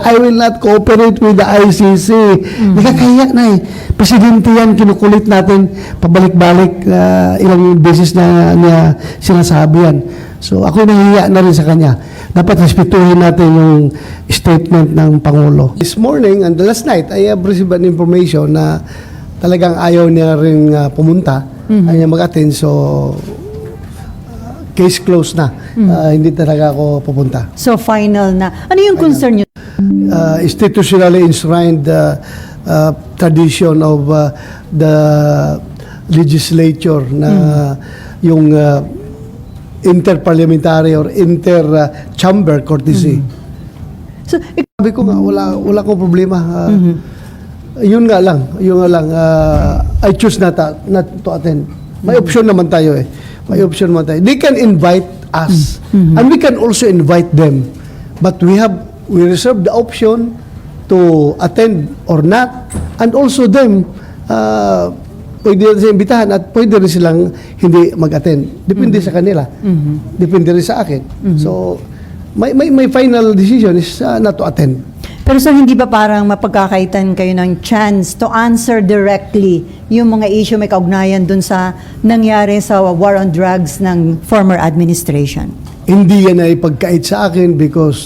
I will not cooperate with the ICC. Nakakahiya na eh. Presidente yan, kinukulit natin pabalik-balik, ilang beses na niya sinasabi yan. So ako nahihiya na rin sa kanya. Dapat respetuhin natin yung statement ng Pangulo. This morning and the last night, I have received an information na talagang ayaw niya rin pumunta, ayaw niya mag-attend. So case closed na. Hindi talaga ako pupunta. So final na. Ano yung concern niyo? Institutionally enshrined tradition of the legislature na yung interparliamentary or inter-chamber courtesy. So, Sabi ko nga, wala akong problema. Yun nga lang, I choose not to attend. May option naman tayo eh. May option naman tayo. They can invite us and we can also invite them. But we reserve the option to attend or not, and also them pwede rin silang imbitahan at pwede rin silang hindi mag-attend. Depende sa kanila. Depende rin sa akin. So my final decision is not to attend. pero sir, hindi ba parang mapagkakaitan kayo ng chance to answer directly yung mga issue may kaugnayan dun sa nangyari sa war on drugs ng former administration? Hindi yan ay pagkait sa akin because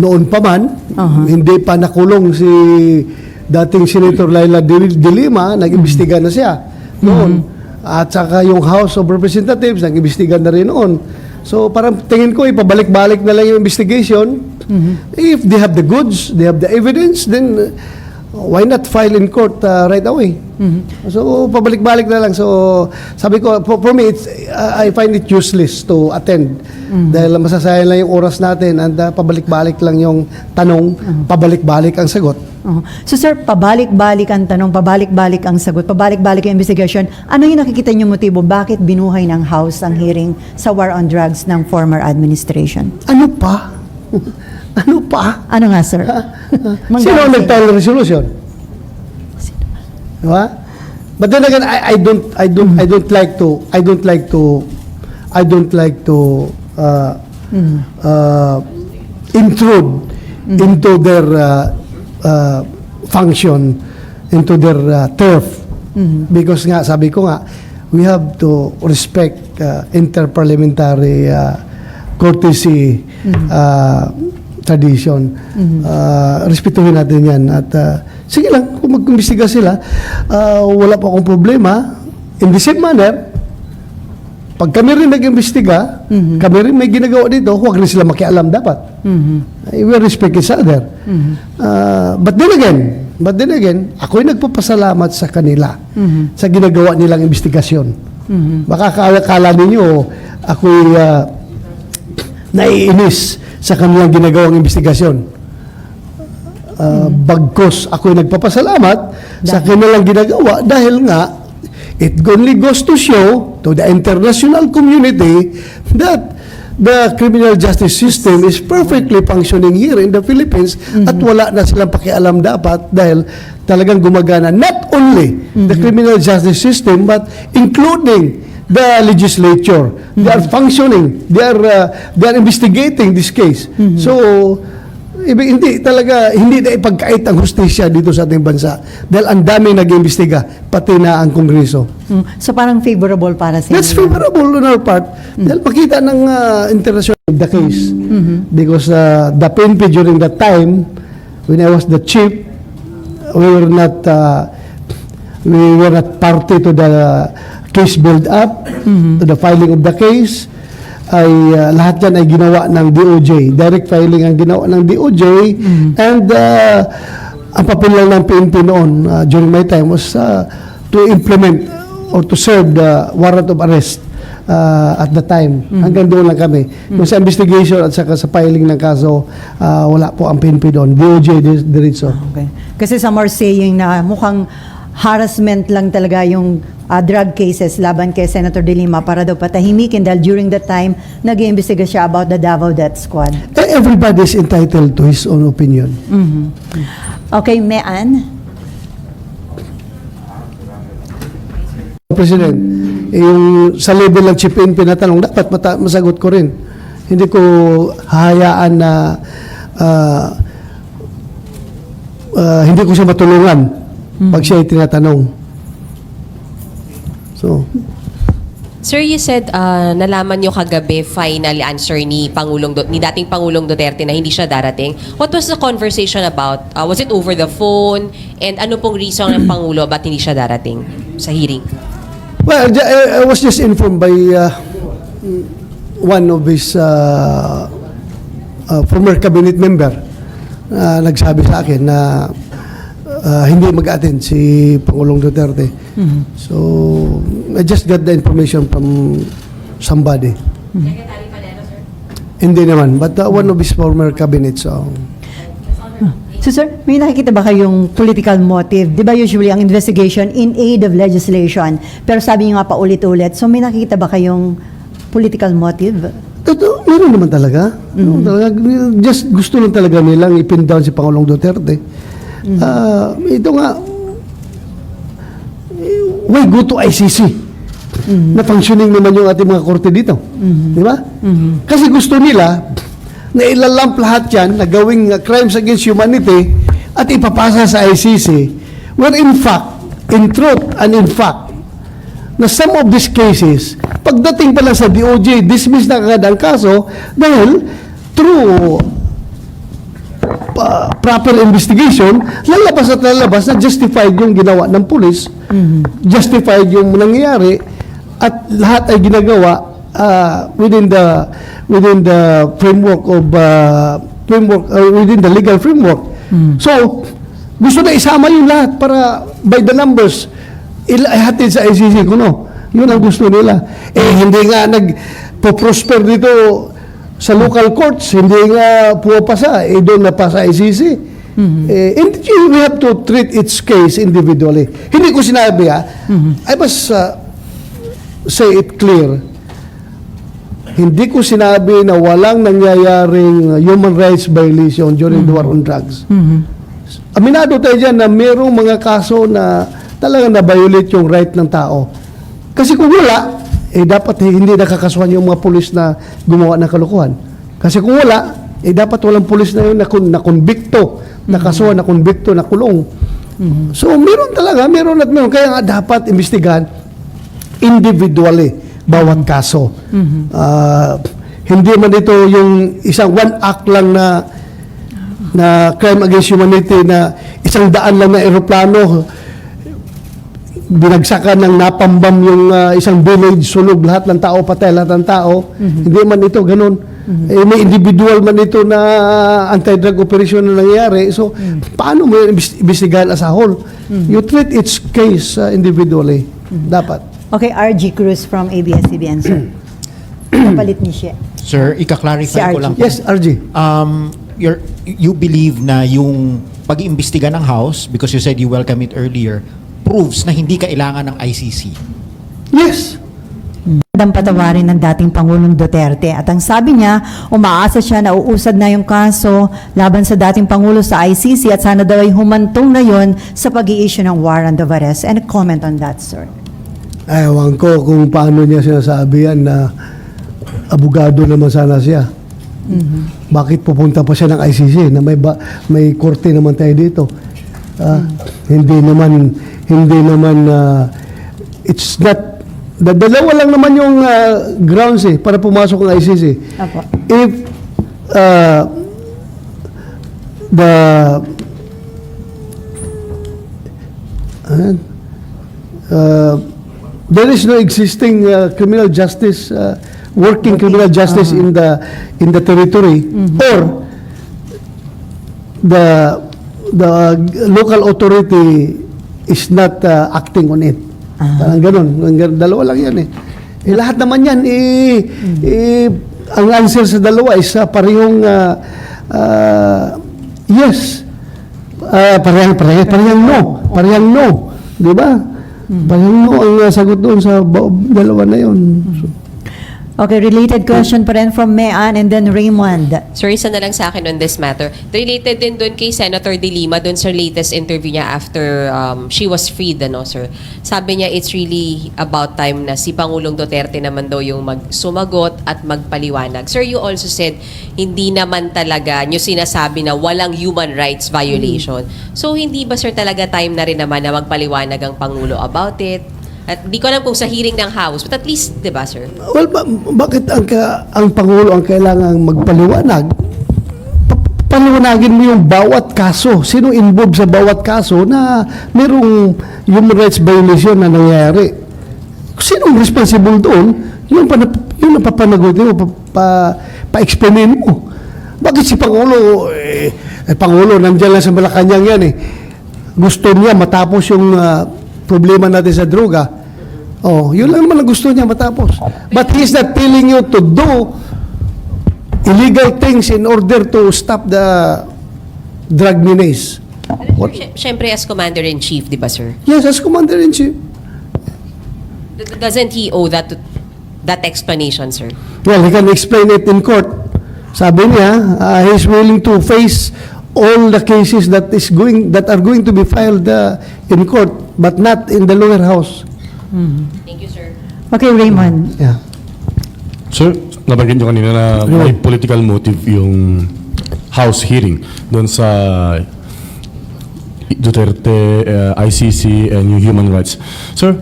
noon pa man, hindi pa nakulong si dating Senator Laila de Lima, nag-imbestiga na siya noon. At saka yung House of Representatives, nag-imbestiga na rin noon. So parang tingin ko, ipabalik-balik na lang yung investigation. If they have the goods, they have the evidence, then why not file in court right away? So pabalik-balik na lang. So sabi ko, for me, I find it useless to attend. Dahil masasayang lang yung oras natin and pabalik-balik lang yung tanong, pabalik-balik ang sagot. So sir, pabalik-balik ang tanong, pabalik-balik ang sagot, pabalik-balik ang investigation. Ano yung nakikita niyo motibo? Bakit binuhay ng House ang hearing sa war on drugs ng former administration? Ano pa? Ano pa? Ano nga sir? Sino ang nag-file ng resolution? Diba? But then again, I don't like to intrude into their function, into their turf. Because nga, sabi ko nga, we have to respect interparliamentary courtesy tradition. Respetuhin natin yan. At sige lang, kung mag-imbestiga sila, wala pa akong problema. In the same manner, pag kami rin nag-imbestiga, kami rin may ginagawa dito, huwag rin sila makialam dapat. We respect each other. But then again, ako'y nagpapasalamat sa kanila sa ginagawa nilang investigasyon. Baka kala ninyo, ako'y naiinis sa kanilang ginagawang investigasyon. Bagkos ako'y nagpapasalamat sa kanilang ginagawa dahil nga it only goes to show to the international community that the criminal justice system is perfectly functioning here in the Philippines at wala na silang pakialam dapat dahil talagang gumagana not only the criminal justice system but including the legislature. They are functioning. They are investigating this case. So hindi na ipagkait ang hustisya dito sa ating bansa dahil ang dami nag-imbestiga pati na ang Kongreso. So parang favorable para sa inyo? That's favorable on our part dahil pakita ng international the case because the PNP during that time when I was the chief, we were not party to the case build up, to the filing of the case. Lahat yan ay ginawa ng DOJ. Direct filing ang ginawa ng DOJ. And ang papel lang ng PNP noon during my time was to implement or to serve the warrant of arrest at the time. Hanggang doon lang kami. Yung sa investigation at saka sa filing ng kaso, wala po ang PNP doon. DOJ diretso. Okay. Kasi some are saying na mukhang harassment lang talaga yung drug cases laban kay Senator de Lima para daw patahimikin dahil during that time nag-iimbestiga siya about the Davao Death Squad. Everybody is entitled to his own opinion. Okay, Mean? President, yung sa level ng Chief PNP na tanong, dapat masagot ko rin. Hindi ko hahayaan na hindi ko siya matulungan pag siya ay tinatanong. So, Sir, you said nalaman nyo kagabi final answer ni dating Pangulong Duterte na hindi siya darating. What was the conversation about? Was it over the phone? And ano pong reason ng Pangulo ba't hindi siya darating sa hearing? well, I was just informed by one of his former cabinet member nagsabi sa akin na hindi mag-attend si Pangulong Duterte. So, I just got the information from somebody. Secretary Panelo, sir? Hindi naman, but one of his former cabinet. So, So sir, may nakikita ba kayong political motive? Di ba usually ang investigation in aid of legislation? Pero sabi niyo nga pa ulit-ulit. So may nakikita ba kayong political motive? meron naman talaga. Meron talaga. Just gusto lang talaga nilang ipin down si Pangulong Duterte. Ito nga, why go to ICC? Na functioning naman yung ating mga korte dito. Di ba? Kasi gusto nila na ilalamp lahat yan na gawing crimes against humanity at ipapasa sa ICC where in fact, in truth and in fact, na some of these cases, pagdating pala sa DOJ, dismiss na kagad ang kaso dahil through proper investigation, lalabas at lalabas na justified yung ginawa ng pulis, justified yung nangyayari, at lahat ay ginagawa within the framework of within the legal framework. So, gusto na isama yung lahat para by the numbers ihatid sa ICC kuno. Yun ang gusto nila. Hindi nga nagpo-prosper dito sa local courts, hindi nga pumapasa, doon na pa sa ICC. And we have to treat each case individually. Hindi ko sinabi I must say it clear. Hindi ko sinabi na walang nangyayaring human rights violation during the war on drugs. Aminado tayo dyan na mayroong mga kaso na talagang na-violate yung right ng tao. Kasi kung wala, dapat hindi nakakasuhan yung mga pulis na gumawa ng kalokohan. Kasi kung wala, dapat walang pulis na yun na konbikto, nakasuhan, na konbikto, na kulong. So, meron talaga, meron at meron. Kaya nga dapat imbestigahan individually bawat kaso. Hindi man ito yung isang one act lang na crime against humanity na 100 lang na eroplano binagsakan ng napambam yung isang village, sunog lahat ng tao, patay lahat ng tao. Hindi man ito ganun. May individual man ito na anti-drug operation na nangyayari. So, paano mo imbestigahan as a whole? You treat each case individually. Dapat. Okay, RG Cruz from ABS-CBN, sir. Kapalit ni siya. Sir, ika-clarify Si ko lang. Yes, RG. You believe na yung pag-iimbestiga ng House, because you said you welcome it earlier, proves na hindi kailangan ng ICC. Yes. Patawarin ng dating Pangulong Duterte. At ang sabi niya, umaasa siya na uusad na yung kaso laban sa dating Pangulo sa ICC at sana daw ay humantong na yon sa pag-i-issue ng warrant of arrest. And a comment on that, sir. Ewan ko kung paano niya sinasabi yan na abogado naman sana siya. Bakit pupunta pa siya ng ICC na may korte naman tayo dito? Hindi naman it's not dalawa lang naman yung grounds para pumasok ng ICC. Apo. If there is no existing criminal justice, working criminal justice in the territory, or the local authority is not acting on it. Parang ganun. Dalawa lang yan lahat naman yan, ang answer sa dalawa is parehong yes. Parehong no. Parehong no. Di ba? Parehong no ang sagot doon sa dalawa na yun. So, Okay, related question pa rin from Mean and then Raymond. Sir, isa na lang sa akin on this matter. Related din doon kay Senator De Lima, doon sa latest interview niya after she was freed, ano, sir. Sabi niya, it's really about time na si Pangulong Duterte naman daw yung sumagot at magpaliwanag. Sir, you also said, hindi naman talaga nyo sinasabi na walang human rights violation. So, hindi ba, sir, talaga time na rin naman na magpaliwanag ang Pangulo about it? At di ko alam kung sa hearing ng House, but at least, di ba, sir? Well, bakit ang Pangulo ang kailangang magpaliwanag? Paliwanagin mo yung bawat kaso. Sino involved sa bawat kaso na merong human rights violation na nangyayari? Sino responsible doon? Yung napapanagot mo, pa-explainin mo. Bakit si Pangulo, Pangulo, nandiyan lang sa Malacanang yan eh. Gusto niya matapos yung problema natin sa droga. Oh, yun lang naman ang gusto niya matapos. But he's not telling you to do illegal things in order to stop the drug menace. What? Siyempre, as Commander-in-Chief, di ba, sir? Yes, as Commander-in-Chief. Doesn't he owe that explanation, sir? Well, he can explain it in court. Sabi niya, he's willing to face all the cases that are going to be filed in court, but not in the lower house. Thank you, sir. Okay, Raymond. Yeah. Sir, nabanggit nyo kanina na may political motive yung House hearing doon sa Duterte, ICC, and yung human rights. Sir,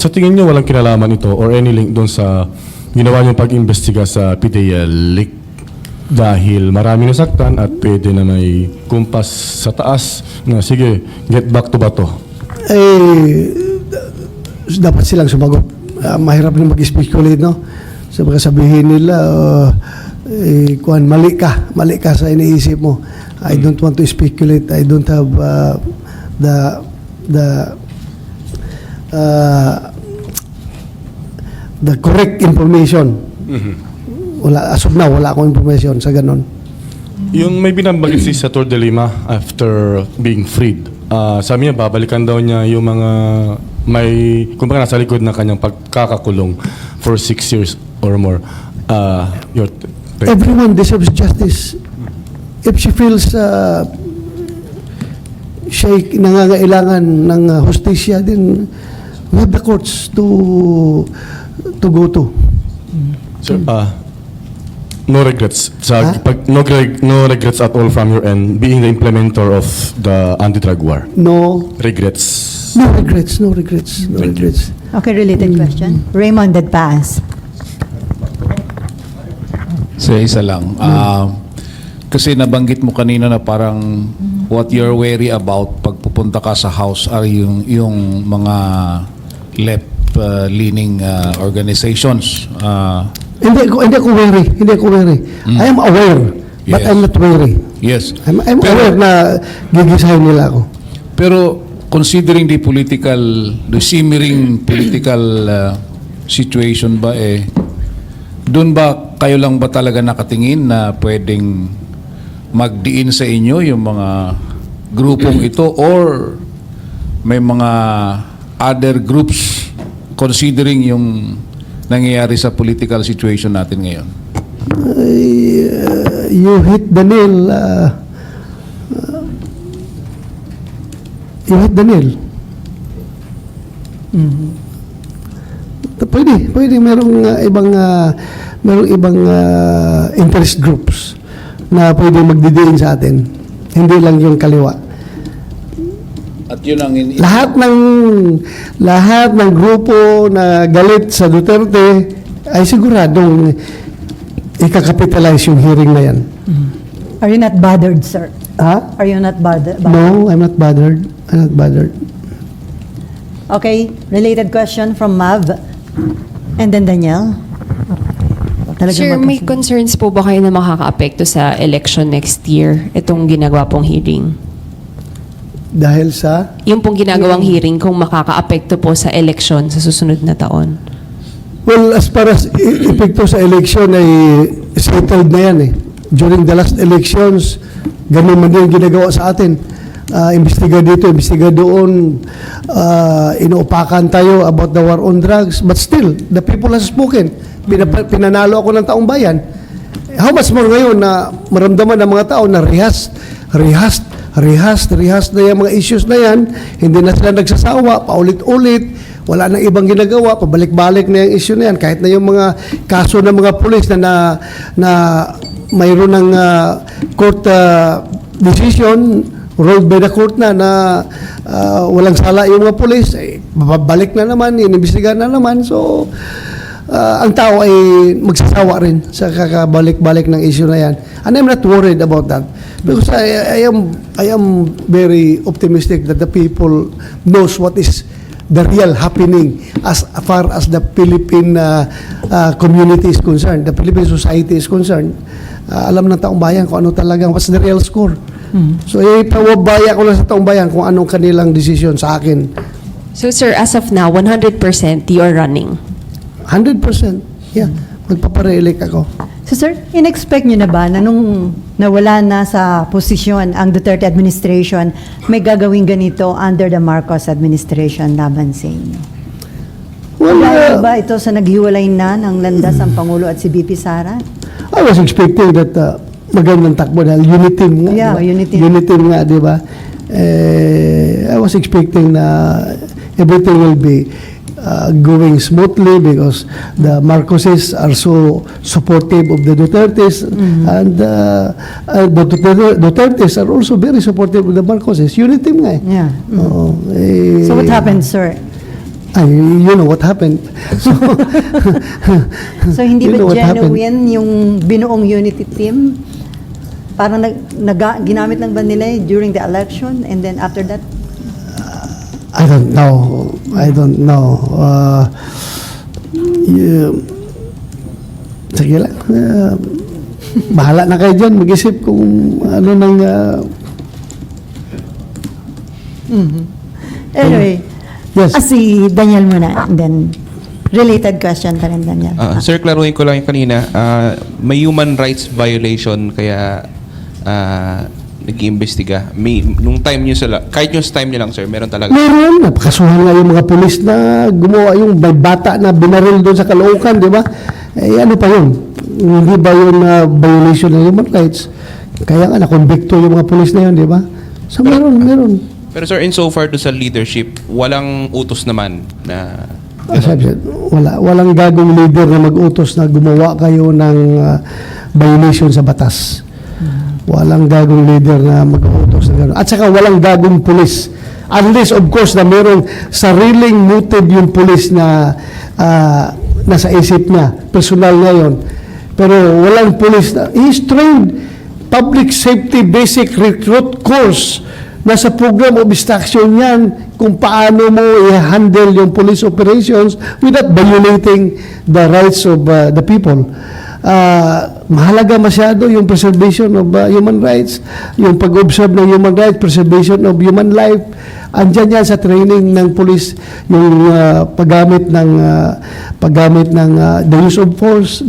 sa tingin nyo walang kinalaman ito or any link doon sa ginawa nyo pag-imbestiga sa PDL leak dahil marami nasaktan at pwede na may kumpas sa taas na sige, get back to bato. Dapat silang sumagot. Mahirap na mag-speculate, no? Sa sabihin nila, mali ka sa iniisip mo. I don't want to speculate. I don't have the correct information. Wala, as of now, wala akong information sa ganun. Yung may binabagit si Senator De Lima after being freed, sabi niya babalikan daw niya yung mga may, kumbaga nasa likod ng kanyang pagkakakulong for 6 years or more. Everyone deserves justice. If she feels siya nangangailangan ng hustisya, then we have the courts to go to. Sir, no regrets no regrets at all from your end being the implementer of the anti-drug war. No Regrets. regrets. Thank you. Okay, related question. Raymond, that pass. So, isa lang. Kasi nabanggit mo kanina na parang what you're wary about pag pupunta ka sa house are yung mga left-leaning organizations. Hindi ako worry. I am aware, but Yes. I'm not worry. Yes. I'm aware na gigisahin nila ako. Pero considering the simmering political situation ba doon ba kayo lang ba talaga nakatingin na pwedeng magdiin sa inyo yung mga grupong ito or may mga other groups considering yung nangyayari sa political situation natin ngayon? You hit the nail. You hit the nail. Pwede merong ibang interest groups na pwede magdidiin sa atin. Hindi lang yung kaliwa. At yun ang Lahat ng grupo na galit sa Duterte ay siguradong ikakapitalize yung hearing na yan. Are you not bothered, sir? Ha? Are you not bothered? No, I'm not bothered. Okay, related question from Mav. And then Danielle. Talagang Sir, may magpasi- concerns po ba kayo na makaka-apekto sa election next year, itong ginagawa pong hearing? Dahil sa... Yung pong ginagawang hearing kung makaka-apekto po sa election sa susunod na taon? Well, as far as epekto sa election ay settled na yan eh. During the last elections, ganun man din ginagawa sa atin. imbestiga dito, imbestiga doon, inuupakan tayo about the war on drugs, but still, the people has spoken. Pinanalo ako ng taong bayan. How much more ngayon na maramdaman ng mga tao na rehased na yung mga issues na yan, hindi na sila nagsasawa, paulit-ulit, wala nang ibang ginagawa, pabalik-balik na yung issue na yan, kahit na yung mga kaso ng mga pulis na mayroon ng court decision, ruled by the court na walang sala yung mga pulis, babalik na naman, inimbestigahan na naman, so ang tao ay magsasawa rin sa kakabalik-balik ng issue na yan. And I'm not worried about that. Because I am very optimistic that the people knows what is the real happening as far as the Philippine community is concerned, the Philippine society is concerned. Alam ng taong bayan kung ano talagang, what's the real score. So, ipawabaya ko lang sa taong bayan kung anong kanilang decision sa akin. So sir, as of now, 100% you are running. 100%. Yeah. Magpapare-elect ako. So sir, in-expect nyo na ba na nung nawala na sa posisyon ang Duterte administration, may gagawing ganito under the Marcos administration laban sa inyo? Well, Dahil ba ito sa naghiwalay na ng landas ang Pangulo at si BP Sara? I was expecting that magandang takbo dahil unitim nga. Yeah, diba? unitim. Unitim nga, di ba? I was expecting na everything will be going smoothly because the Marcoses are so supportive of the Dutertes and the Dutertes are also very supportive of the Marcoses. Unitim nga eh. Yeah. Oo, So what happened, sir? You know what happened. So, So hindi you know ba what happened. genuine yung binuong unity team? Parang ginamit lang ba nila during the election and then after that? I don't know. Sige lang. Bahala na kayo dyan. Mag-isip kung ano nang... Anyway, Yes. si Daniel muna and then related question pa rin, Daniel. Sir, klaruhin ko lang yung kanina. May human rights violation kaya nag-iimbestiga. Nung time nyo kahit yung time nyo lang, sir, meron talaga. Meron. Napakasuhan nga yung mga pulis na gumawa yung may bata na binaril doon sa Caloocan, di ba? Ano pa yun? Hindi ba yun violation ng human rights? Kaya nga, nakonbikto yung mga pulis na yun, di ba? So, meron. Pero sir, in so far do sa leadership, walang utos naman na... Walang gagong leader na mag-utos na gumawa kayo ng violation sa batas. Walang gagong leader na mag-utos na gano'n. At saka walang gagong pulis. Unless, of course, na mayroong sariling motive yung pulis na nasa isip niya. Personal na yun. Pero walang pulis na... He's trained public safety basic recruit course. Nasa program of instruction yan kung paano mo i-handle yung police operations without violating the rights of the people. Mahalaga masyado yung preservation of human rights, yung pag-observe ng human rights, preservation of human life. Andyan yan sa training ng police, yung paggamit ng the use of force.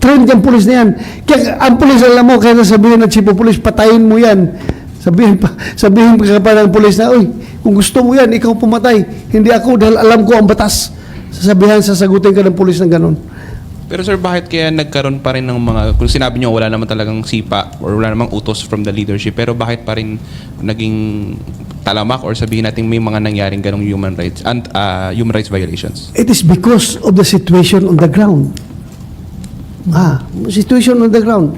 Train yung police na yan. Kaya ang police, alam mo, kaya sabihin ng chief of police, patayin mo yan. Sabihin pa ng pulis na, uy, kung gusto mo yan, ikaw pumatay. Hindi ako dahil alam ko ang batas. Sasagutin ka ng pulis ng ganun. Pero sir, bakit kaya nagkaroon pa rin ng mga... Kung sinabi nyo, wala naman talagang sipa or wala namang utos from the leadership, pero bakit pa rin naging talamak or sabihin natin may mga nangyaring ganong human rights violations? It is because of the situation on the ground. Situation on the ground.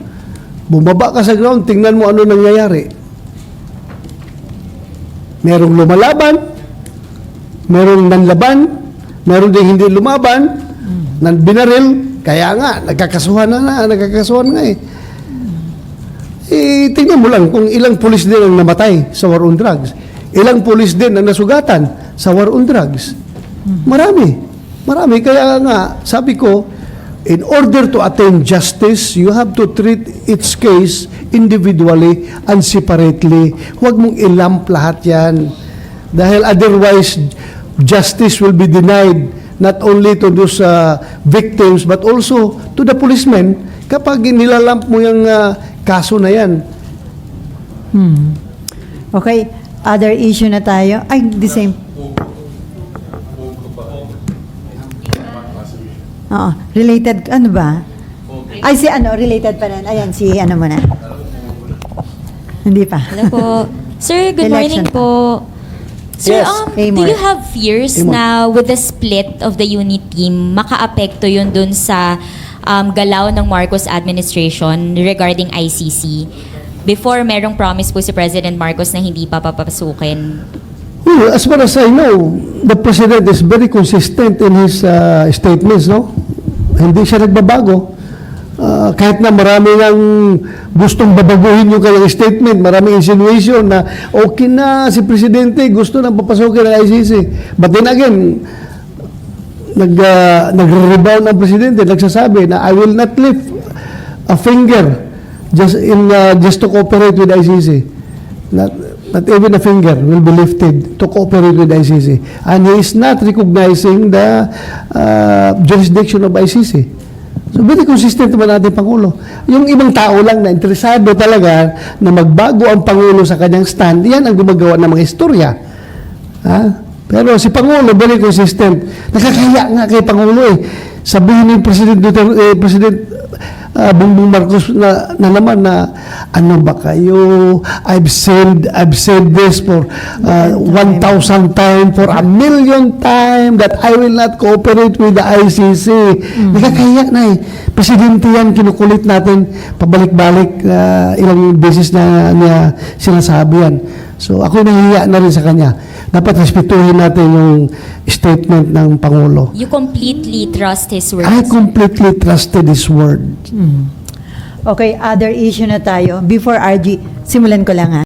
Bumaba ka sa ground, tingnan mo ano nangyayari. Merong lumalaban, merong nanlaban, meron din hindi lumaban, binaril, kaya nga, nagkakasuhan nga eh. Tingnan mo lang kung ilang pulis din ang namatay sa war on drugs. Ilang pulis din ang nasugatan sa war on drugs. Marami. Kaya nga, sabi ko, in order to attain justice, you have to treat each case individually and separately. Huwag mong ilump lahat yan. Dahil otherwise, justice will be denied not only to those victims but also to the policemen kapag nilalamp mo yung kaso na yan. Okay. Other issue na tayo. Ay, the same. Oo, related, ano ba? Ay, si ano, related pa rin. Ayan, si ano muna. Hindi pa. Hello po. Sir, good Election morning po. Sir, Yes. Amor. do you have fears Amor. na with the split of the unit team, maka-apekto yun dun sa galaw ng Marcos administration regarding ICC? Before, merong promise po si President Marcos na hindi pa papapasukin. Well, as far as I know, the President is very consistent in his statements, no? Hindi siya nagbabago. Kahit na marami nang gustong babaguhin yung kanyang statement, maraming insinuation na okay na si Presidente, gusto nang papasukin ng ICC. But then again, nagre-rebound ang Presidente, nagsasabi na I will not lift a finger just to cooperate with ICC. Not even a finger will be lifted to cooperate with ICC. And he is not recognizing the jurisdiction of ICC. So, very consistent naman natin Pangulo. Yung ibang tao lang na interesado talaga na magbago ang Pangulo sa kanyang stand, yan ang gumagawa ng mga istorya. Ha? Pero si Pangulo, very consistent. Nakakaya nga kay Pangulo eh. Sabihin ni President Duterte, President Bongbong Marcos na naman na ano ba kayo, I've said this for 1,000 times, for 1,000,000 times that I will not cooperate with the ICC. Nakakaya na eh. Presidente yan, kinukulit natin pabalik-balik, ilang beses na niya sinasabi yan. So ako nahihiya na rin sa kanya. Dapat respetuhin natin yung statement ng Pangulo. You completely trust his words. I completely trusted his word. Okay, other issue na tayo. Before RG, simulan ko lang ha.